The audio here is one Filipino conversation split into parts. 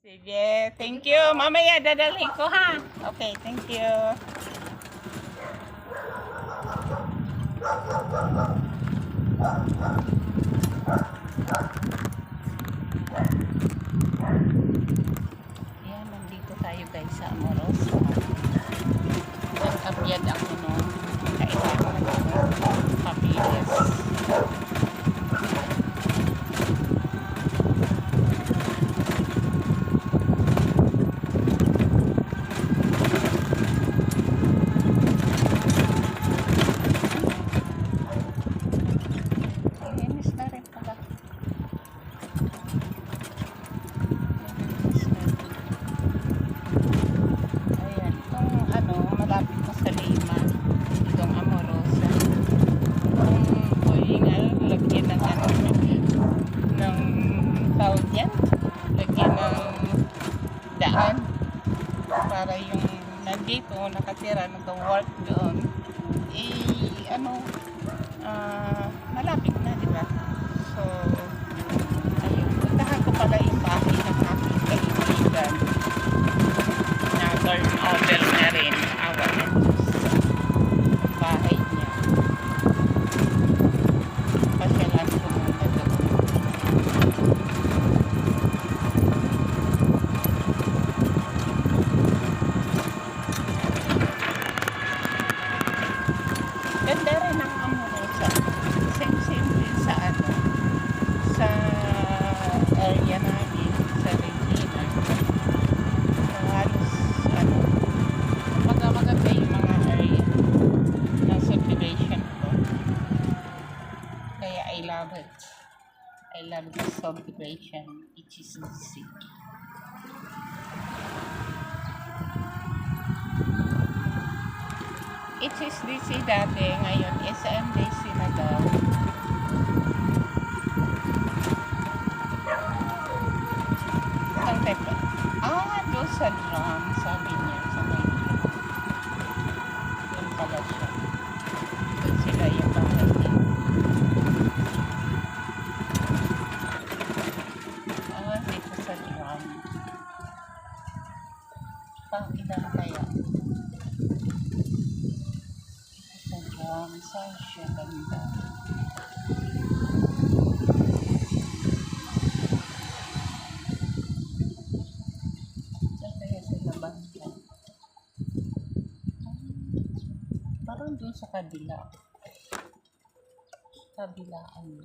Sige, thank you. Mamaya dadalhin ko ha. Okay, thank you. Yan, nandito tayo guys sa Amoros. Nagkabiyad ako nung kailangan ko papilis. Lagyan ng daan para yung nandito nakatira nag-work doon malapit na, di ba? So ayun, puntahan ko pala yung bahay ng aking kaibigan na turnover na rin, awa na bahay niya. Pasyalan ko muna doon. Ganda rin ang Amorosa. Same din sa sa area namin, sa Regina. So, halos maganda yung mga area ng subdivision ko. Kaya I love it. I love the subdivision. It is easy. It is DC dati, ngayon SMDC na daw. Saan tayo? Doon sa drum, sabi niya, sa may doon pala siya. Doon sila yung bahay niya. Dito sa drum. Pang-ilan kaya? Saan siya ganda. Saan kaya sa labas yan? Parang doon sa kabila. Kabilaan mo.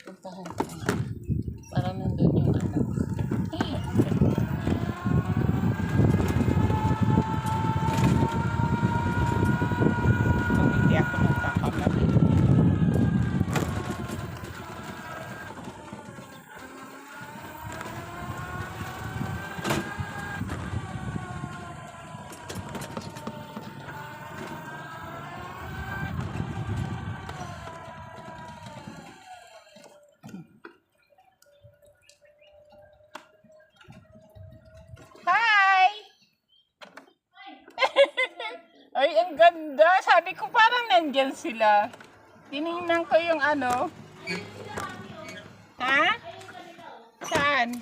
Puntahan ko. Parang nandun yung anak. Ay, ang ganda. Sabi ko parang nandyan sila. Tinignan ko yung Ha? Saan?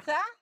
Sa?